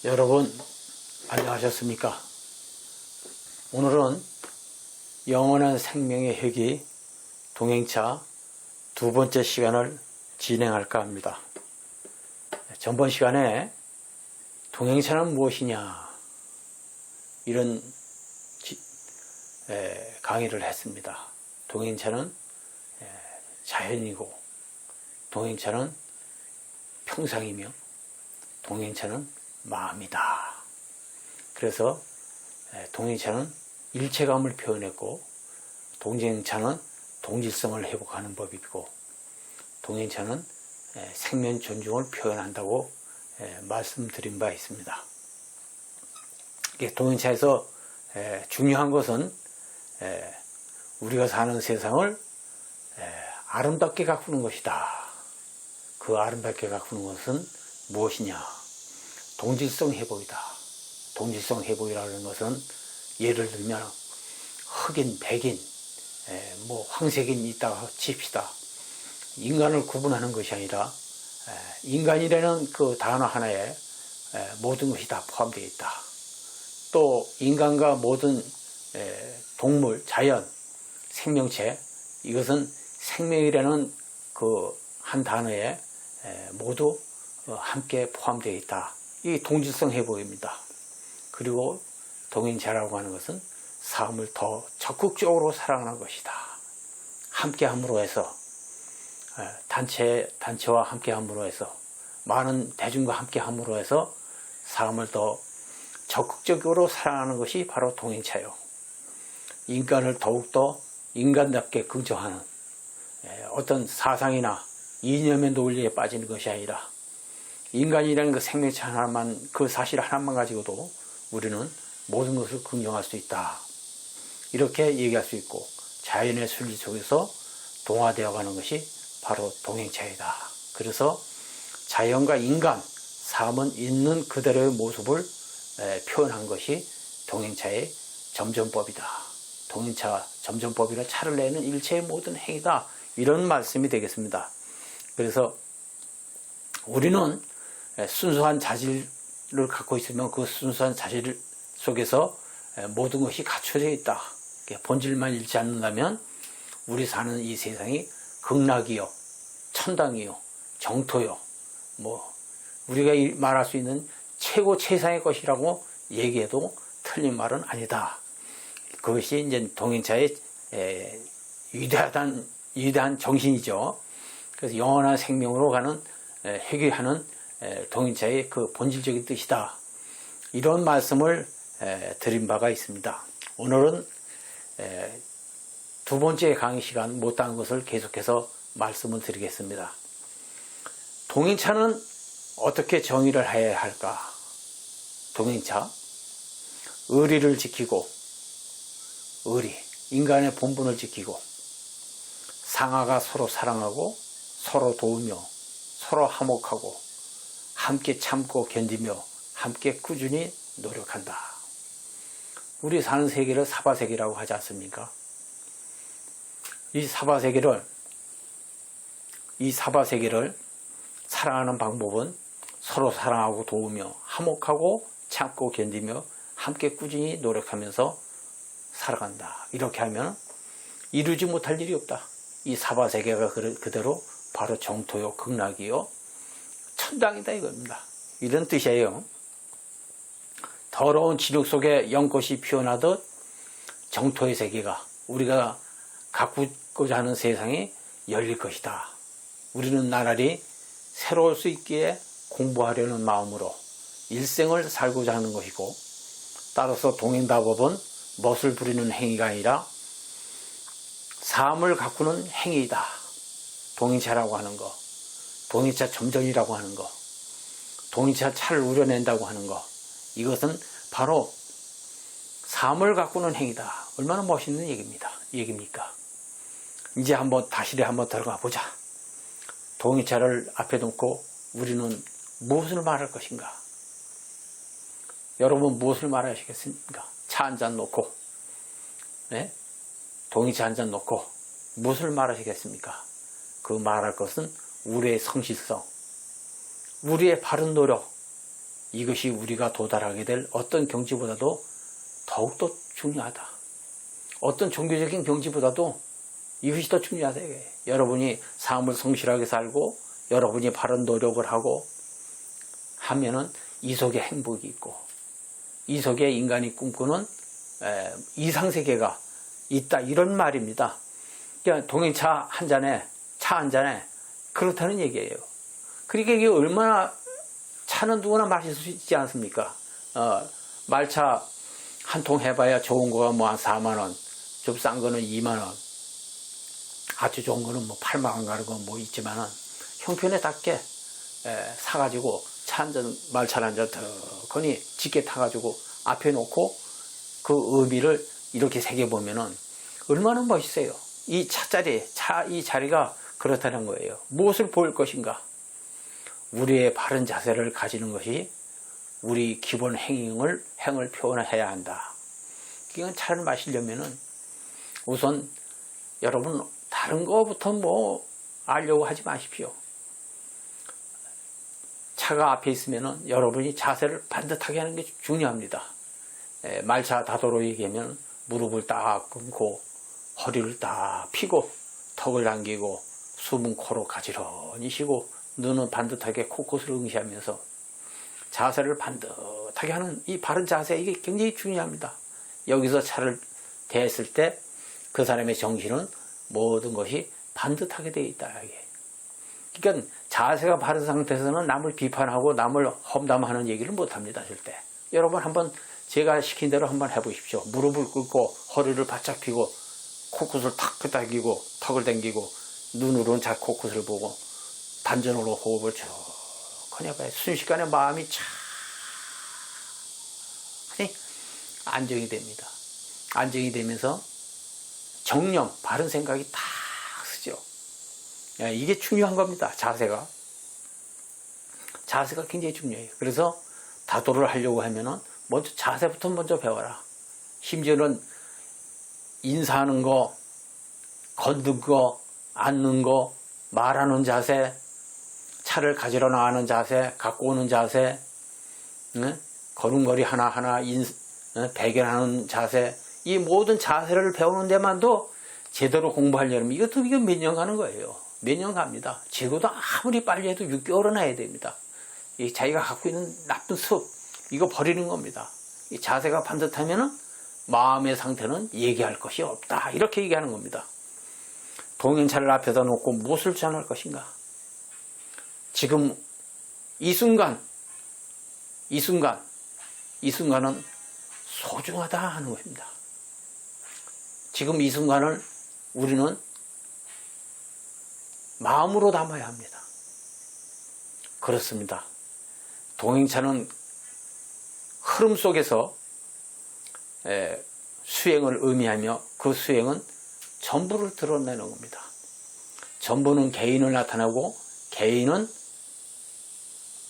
여러분 안녕하셨습니까? 오늘은 영원한 생명의 획이 동행차 두 번째 시간을 진행할까 합니다. 전번 시간에 동행차는 무엇이냐 이런 강의를 했습니다. 동행차는 자연이고 동행차는 평상이며 동행차는 마음이다. 그래서 동행차는 일체감을 표현했고 동행차는 동질성을 회복하는 법이고 동행차는 생명 존중을 표현한다고 말씀드린 바 있습니다. 동행차에서 중요한 것은 우리가 사는 세상을 아름답게 가꾸는 것이다. 그 아름답게 가꾸는 것은 무엇이냐? 동질성 회복이다. 동질성 회복이라는 것은 예를 들면 흑인, 백인, 황색인이 있다가 칩시다. 인간을 구분하는 것이 아니라 인간이라는 그 단어 하나에 모든 것이 다 포함되어 있다. 또 인간과 모든 동물, 자연, 생명체 이것은 생명이라는 그 한 단어에 모두 함께 포함되어 있다. 이 동질성 회복입니다. 그리고 동행자라고 하는 것은 삶을 더 적극적으로 사랑하는 것이다. 함께함으로 해서 단체와 함께함으로 해서 많은 대중과 함께함으로 해서 삶을 더 적극적으로 사랑하는 것이 바로 동행차요. 인간을 더욱더 인간답게 긍정하는 어떤 사상이나 이념의 논리에 빠지는 것이 아니라 인간이라는 그 생명체 하나만, 그 사실 하나만 가지고도 우리는 모든 것을 긍정할 수 있다. 이렇게 얘기할 수 있고 자연의 순리 속에서 동화되어 가는 것이 바로 동행차이다. 그래서 자연과 인간, 삶은 있는 그대로의 모습을 표현한 것이 동행차의 점전법이다. 동행차 점전법이라 차를 내는 일체의 모든 행위다. 이런 말씀이 되겠습니다. 그래서 우리는 순수한 자질을 갖고 있으면 그 순수한 자질 속에서 모든 것이 갖춰져 있다. 본질만 잃지 않는다면 우리 사는 이 세상이 극락이요, 천당이요, 정토요, 우리가 말할 수 있는 최고 최상의 것이라고 얘기해도 틀린 말은 아니다. 그것이 이제 동행차의 위대한 정신이죠. 그래서 영원한 생명으로 가는 회귀하는 동행차의 그 본질적인 뜻이다. 이런 말씀을 드린 바가 있습니다. 오늘은 두 번째 강의 시간 못다한 것을 계속해서 말씀을 드리겠습니다. 동행차는 어떻게 정의를 해야 할까? 동행차, 의리를 지키고 인간의 본분을 지키고 상하가 서로 사랑하고 서로 도우며 서로 화목하고 함께 참고 견디며 함께 꾸준히 노력한다. 우리 사는 세계를 사바세계라고 하지 않습니까? 이 사바세계를 사랑하는 방법은 서로 사랑하고 도우며 화목하고 참고 견디며 함께 꾸준히 노력하면서 살아간다. 이렇게 하면 이루지 못할 일이 없다. 이 사바세계가 그대로 바로 정토요, 극락이요, 천당이다 이겁니다. 이런 뜻이에요. 더러운 진흙 속에 연꽃이 피어나듯 정토의 세계가 우리가 가꾸고자 하는 세상이 열릴 것이다. 우리는 나날이 새로울 수 있기에 공부하려는 마음으로 일생을 살고자 하는 것이고 따라서 동행다법은 멋을 부리는 행위가 아니라 삶을 가꾸는 행위이다. 동행차라고 하는 거, 동행차 점전이라고 하는 거, 동행차 차를 우려낸다고 하는 거, 이것은 바로 삶을 가꾸는 행위다. 얼마나 멋있는 얘기입니까? 이제 다시래 한번 들어가 보자. 동행차를 앞에 놓고 우리는 무엇을 말할 것인가? 여러분 무엇을 말하시겠습니까? 차 한 잔 놓고, 동행차 한 잔 놓고 무엇을 말하시겠습니까? 그 말할 것은 우리의 성실성, 우리의 바른 노력, 이것이 우리가 도달하게 될 어떤 경지보다도 더욱더 중요하다. 어떤 종교적인 경지보다도 이것이 더 중요하다. 여러분이 삶을 성실하게 살고 여러분이 바른 노력을 하고 하면은 이 속에 행복이 있고 이 속에 인간이 꿈꾸는 이상세계가 있다. 이런 말입니다. 그러니까 동행차 한 잔에 그렇다는 얘기예요. 그러니까 이게 얼마나 차는 누구나 마실 수 있지 않습니까? 말차 한 통 해봐야 좋은 거가 뭐 한 4만 원, 좀 싼 거는 2만 원, 아주 좋은 거는 뭐 8만 원 가는 거 뭐 있지만은 형편에 닿게 사가지고 차 한 잔, 말차 한 잔 더 짙게 타가지고 앞에 놓고 그 의미를 이렇게 새겨보면은 얼마나 멋있어요. 이 이 자리가 그렇다는 거예요. 무엇을 보일 것인가? 우리의 바른 자세를 가지는 것이 우리 기본 행을 표현해야 한다. 이건 차를 마시려면은 우선 여러분 다른 거부터 뭐 알려고 하지 마십시오. 차가 앞에 있으면은 여러분이 자세를 반듯하게 하는 게 중요합니다. 말차 다도로 얘기하면 무릎을 딱 끊고 허리를 딱 펴고 턱을 당기고 숨은 코로 가지런히 쉬고 눈은 반듯하게 코끝을 응시하면서 자세를 반듯하게 하는 이 바른 자세, 이게 굉장히 중요합니다. 여기서 차를 대했을 때 그 사람의 정신은 모든 것이 반듯하게 되어 있다. 그러니까 자세가 바른 상태에서는 남을 비판하고 남을 험담하는 얘기를 못합니다. 절대. 여러분 한번 제가 시킨 대로 한번 해보십시오. 무릎을 꿇고 허리를 바짝 펴고 코끝을 탁 당기고 턱을 당기고 눈으로는 자 코끝을 보고 단전으로 호흡을 쭉 해봐요. 순식간에 마음이 참 안정이 됩니다. 안정이 되면서 정령, 바른 생각이 딱 쓰죠. 이게 중요한 겁니다. 자세가 굉장히 중요해요. 그래서 다도를 하려고 하면은 먼저 자세부터 먼저 배워라. 심지어는 인사하는 거, 걷는 거, 앉는 거, 말하는 자세, 차를 가지러 나가는 자세, 갖고 오는 자세, 걸음걸이 하나하나 배견하는 자세, 이 모든 자세를 배우는 데만도 제대로 공부하려면 이거 몇 년 가는 거예요. 몇 년 갑니다. 지금도 아무리 빨리 해도 6개월은 해야 됩니다. 이 자기가 갖고 있는 나쁜 습, 이거 버리는 겁니다. 이 자세가 반듯하면은 마음의 상태는 얘기할 것이 없다. 이렇게 얘기하는 겁니다. 동행차를 앞에다 놓고 무엇을 전할 것인가? 지금 이 순간은 소중하다 하는 것입니다. 지금 이 순간을 우리는 마음으로 담아야 합니다. 그렇습니다. 동행차는 흐름 속에서 수행을 의미하며 그 수행은 전부를 드러내는 겁니다. 전부는 개인을 나타내고 개인은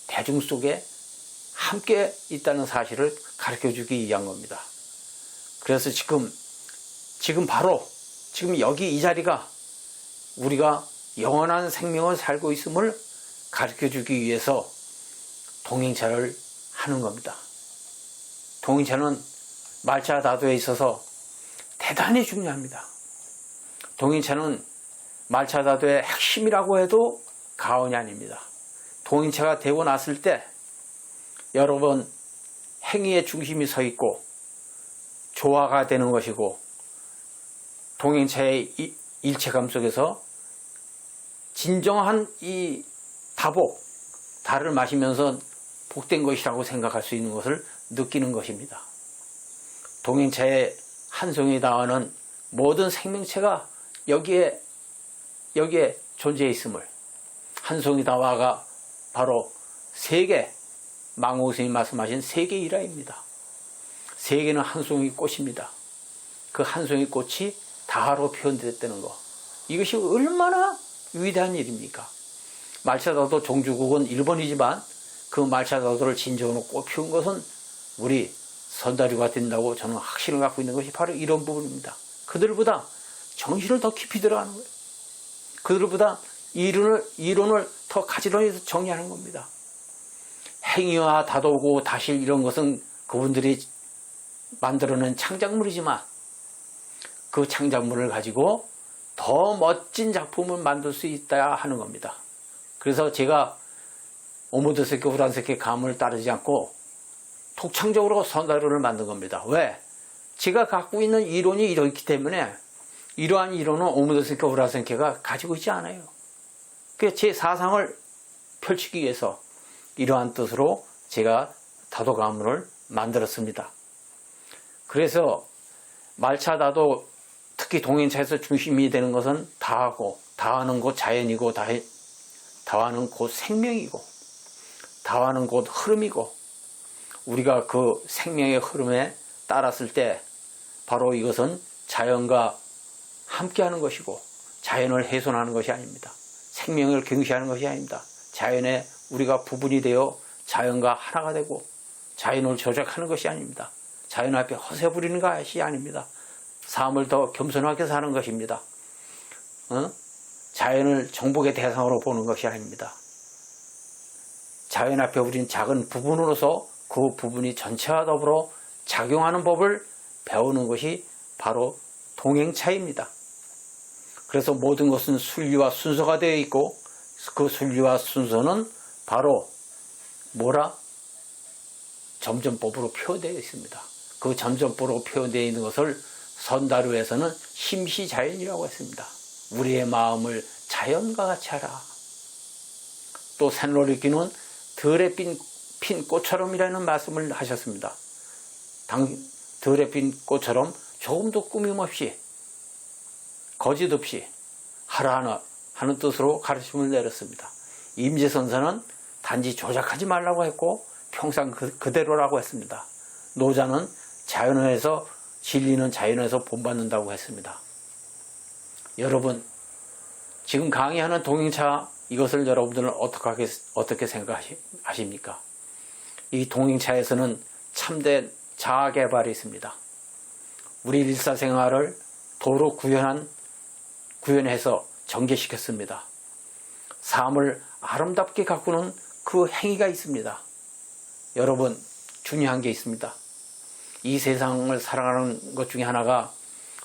대중 속에 함께 있다는 사실을 가르쳐주기 위한 겁니다. 그래서 지금 여기 이 자리가 우리가 영원한 생명을 살고 있음을 가르쳐주기 위해서 동행차를 하는 겁니다. 동행차는 말차 다도에 있어서 대단히 중요합니다. 동행차는 말차 다도의 핵심이라고 해도 과언이 아닙니다. 동행차가 되고 났을 때 여러분 행위의 중심이 서 있고 조화가 되는 것이고 동행차의 일체감 속에서 진정한 이 달을 마시면서 복된 것이라고 생각할 수 있는 것을 느끼는 것입니다. 동행차의 한 송이 다하는 모든 생명체가 여기에 존재해 있음을, 한 송이 다화가 바로 세계, 망호스님이 말씀하신 세계 일화입니다. 세계는 한 송이 꽃입니다. 그 한 송이 꽃이 다하로 표현됐다는 거, 이것이 얼마나 위대한 일입니까? 말차다도 종주국은 일본이지만 그 말차다도를 진정으로 꽃피운 것은 우리 선다리가 된다고 저는 확신을 갖고 있는 것이 바로 이런 부분입니다. 그들보다 정신을 더 깊이 들어가는 거예요. 그들보다 이론을 더 가지런히 정리하는 겁니다. 행위와 다도고 다실 이런 것은 그분들이 만들어낸 창작물이지만 그 창작물을 가지고 더 멋진 작품을 만들 수 있다 하는 겁니다. 그래서 제가 오모드세케 후란세케 감을 따르지 않고 독창적으로 선다루를 만든 겁니다. 왜? 제가 갖고 있는 이론이 이렇기 때문에 이러한 이론은 오모드세케 후란세케가 가지고 있지 않아요. 그래서 제 사상을 펼치기 위해서 이러한 뜻으로 제가 다도가문을 만들었습니다. 그래서 말차 다도 특히 동행차에서 중심이 되는 것은 다하고 다하는 곧 자연이고 다하는 곧 생명이고 다하는 곧 흐름이고 우리가 그 생명의 흐름에 따랐을 때 바로 이것은 자연과 함께하는 것이고 자연을 훼손하는 것이 아닙니다. 생명을 경시하는 것이 아닙니다. 자연에 우리가 부분이 되어 자연과 하나가 되고 자연을 조작하는 것이 아닙니다. 자연 앞에 허세 부리는 것이 아닙니다. 삶을 더 겸손하게 사는 것입니다. 자연을 정복의 대상으로 보는 것이 아닙니다. 자연 앞에 우리는 작은 부분으로서 그 부분이 전체와 더불어 작용하는 법을 배우는 것이 바로 동행차입니다. 그래서 모든 것은 순리와 순서가 되어 있고 그 순리와 순서는 바로 점점법으로 표현되어 있습니다. 그 점점법으로 표현되어 있는 것을 선다루에서는 심시자연이라고 했습니다. 우리의 마음을 자연과 같이 하라. 또 산로리키는 들에 핀 꽃처럼이라는 말씀을 하셨습니다. 들에 핀 꽃처럼 조금도 꾸밈없이 거짓 없이 하라 하는 뜻으로 가르침을 내렸습니다. 임재선사는 단지 조작하지 말라고 했고 평상 그대로라고 했습니다. 노자는 자연에서 진리는 자연에서 본받는다고 했습니다. 여러분 지금 강의하는 동행차 이것을 여러분들은 어떻게 생각하십니까? 이 동행차에서는 참된 자아개발이 있습니다. 우리 일사생활을 도로 구현해서 전개시켰습니다. 삶을 아름답게 가꾸는 그 행위가 있습니다. 여러분 중요한 게 있습니다. 이 세상을 살아가는 것 중에 하나가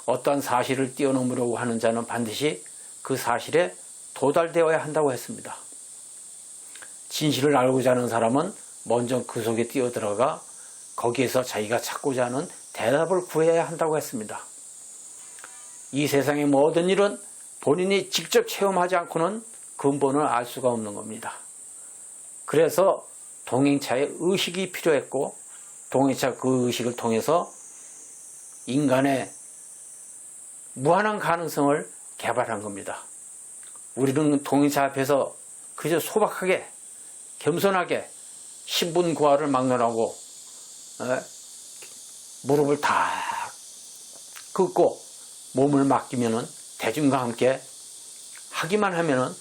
어떠한 사실을 뛰어넘으려고 하는 자는 반드시 그 사실에 도달되어야 한다고 했습니다. 진실을 알고자 하는 사람은 먼저 그 속에 뛰어들어가 거기에서 자기가 찾고자 하는 대답을 구해야 한다고 했습니다. 이 세상의 모든 일은 본인이 직접 체험하지 않고는 근본을 알 수가 없는 겁니다. 그래서 동행차의 의식이 필요했고 동행차 그 의식을 통해서 인간의 무한한 가능성을 개발한 겁니다. 우리는 동행차 앞에서 그저 소박하게 겸손하게 신분고하를 막론하고 무릎을 다 긋고 몸을 맡기면은 대중과 함께 하기만 하면은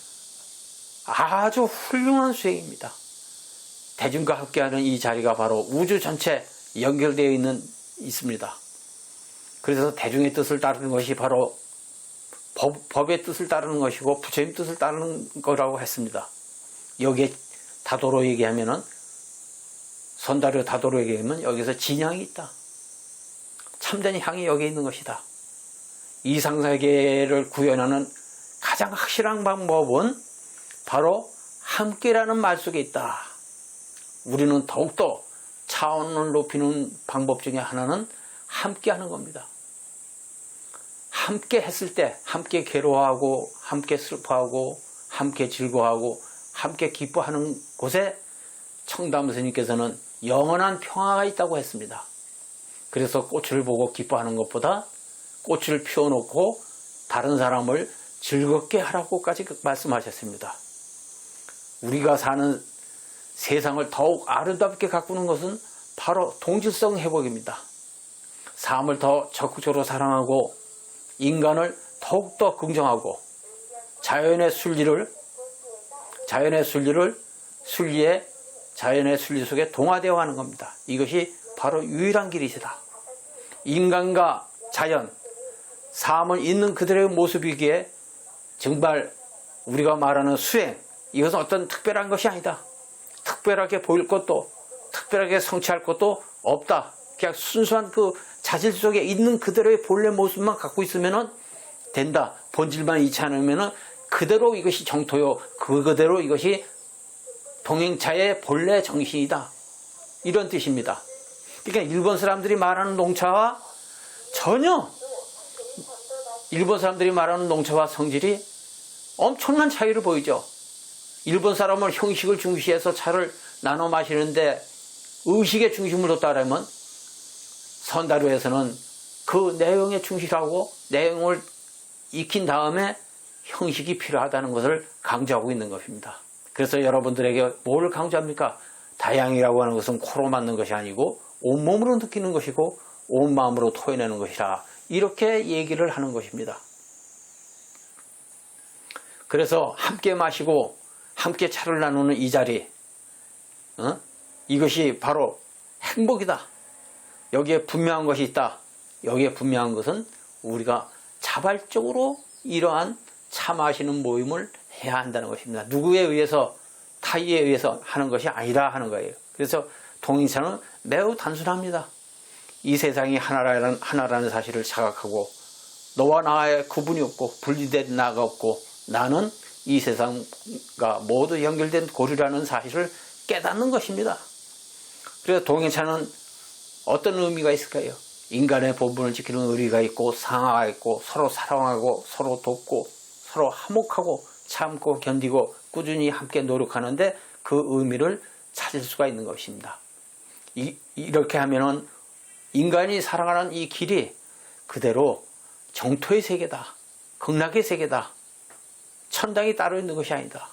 아주 훌륭한 수행입니다. 대중과 함께하는 이 자리가 바로 우주 전체 연결되어 있습니다. 그래서 대중의 뜻을 따르는 것이 바로 법의 뜻을 따르는 것이고 부처님 뜻을 따르는 거라고 했습니다. 여기에 다도로 얘기하면은 선다료 다도로 얘기하면 여기서 진향이 있다. 참된 향이 여기 있는 것이다. 이상세계를 구현하는 가장 확실한 방법은 바로 함께라는 말 속에 있다. 우리는 더욱더 차원을 높이는 방법 중에 하나는 함께하는 겁니다. 함께 했을 때 함께 괴로워하고 함께 슬퍼하고 함께 즐거워하고 함께 기뻐하는 곳에 청담 스님께서는 영원한 평화가 있다고 했습니다. 그래서 꽃을 보고 기뻐하는 것보다 꽃을 피워놓고 다른 사람을 즐겁게 하라고까지 말씀하셨습니다. 우리가 사는 세상을 더욱 아름답게 가꾸는 것은 바로 동질성 회복입니다. 삶을 더 적극적으로 사랑하고 인간을 더욱더 긍정하고 자연의 순리 속에 동화되어 가는 겁니다. 이것이 바로 유일한 길이시다. 인간과 자연, 삶은 있는 그대로의 모습이기에 정말 우리가 말하는 수행, 이것은 어떤 특별한 것이 아니다. 특별하게 보일 것도 특별하게 성취할 것도 없다. 그냥 순수한 그 자질 속에 있는 그대로의 본래 모습만 갖고 있으면 된다. 본질만 잃지 않으면 그대로 이것이 정토요. 그대로 이것이 동행차의 본래 정신이다. 이런 뜻입니다. 그러니까 일본 사람들이 말하는 농차와 전혀 일본 사람들이 말하는 농차와 성질이 엄청난 차이를 보이죠. 일본 사람은 형식을 중시해서 차를 나눠 마시는데 의식의 중심을 뒀다 그러면 선다루에서는 그 내용에 충실하고 내용을 익힌 다음에 형식이 필요하다는 것을 강조하고 있는 것입니다. 그래서 여러분들에게 뭘 강조합니까? 다양이라고 하는 것은 코로 맞는 것이 아니고 온몸으로 느끼는 것이고 온 마음으로 토해내는 것이라 이렇게 얘기를 하는 것입니다. 그래서 함께 마시고 함께 차를 나누는 이 자리, 이것이 바로 행복이다. 여기에 분명한 것이 있다. 여기에 분명한 것은 우리가 자발적으로 이러한 차 마시는 모임을 해야 한다는 것입니다. 누구에 의해서 타의에 의해서 하는 것이 아니라 하는 거예요. 그래서 동행차는 매우 단순합니다. 이 세상이 하나라는 사실을 자각하고 너와 나의 구분이 없고 분리된 나가 없고 나는 이 세상과 모두 연결된 고리라는 사실을 깨닫는 것입니다. 그래서 동행차는 어떤 의미가 있을까요? 인간의 본분을 지키는 의리가 있고 상하가 있고 서로 사랑하고 서로 돕고 서로 화목하고 참고 견디고 꾸준히 함께 노력하는데 그 의미를 찾을 수가 있는 것입니다. 이렇게 하면은 인간이 살아가는 이 길이 그대로 정토의 세계다. 극락의 세계다. 천당이 따로 있는 것이 아니다.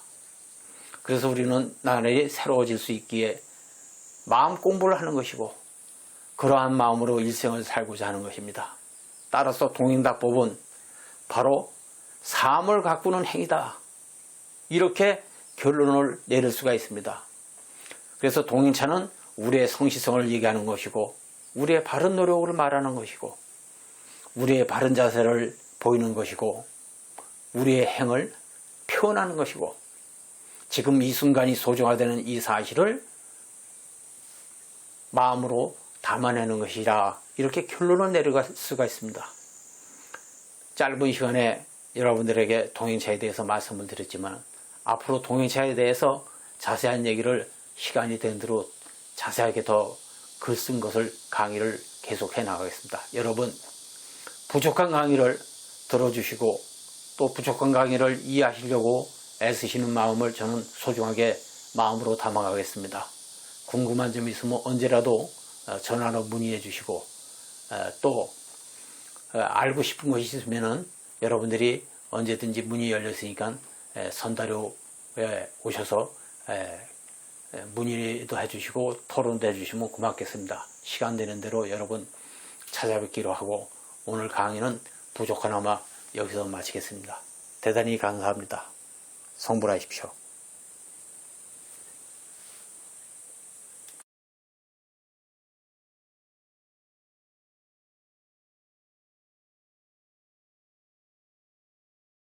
그래서 우리는 나날이 새로워질 수 있기에 마음 공부를 하는 것이고 그러한 마음으로 일생을 살고자 하는 것입니다. 따라서 동행답법은 바로 삶을 가꾸는 행위다. 이렇게 결론을 내릴 수가 있습니다. 그래서 동행차는 우리의 성실성을 얘기하는 것이고 우리의 바른 노력을 말하는 것이고 우리의 바른 자세를 보이는 것이고 우리의 행을 표현하는 것이고 지금 이 순간이 소중하다는 이 사실을 마음으로 담아내는 것이라 이렇게 결론을 내려갈 수가 있습니다. 짧은 시간에 여러분들에게 동행차에 대해서 말씀을 드렸지만 앞으로 동행차에 대해서 자세한 얘기를 시간이 된 대로 자세하게 더 글 쓴 것을 강의를 계속해 나가겠습니다. 여러분 부족한 강의를 들어주시고 또 부족한 강의를 이해하시려고 애쓰시는 마음을 저는 소중하게 마음으로 담아가겠습니다. 궁금한 점이 있으면 언제라도 전화로 문의해 주시고 또 알고 싶은 것이 있으면 여러분들이 언제든지 문이 열려 있으니까 선다료에 오셔서 문의도 해주시고 토론도 해주시면 고맙겠습니다. 시간 되는 대로 여러분 찾아뵙기로 하고 오늘 강의는 부족하나마 여기서 마치겠습니다. 대단히 감사합니다. 성불하십시오.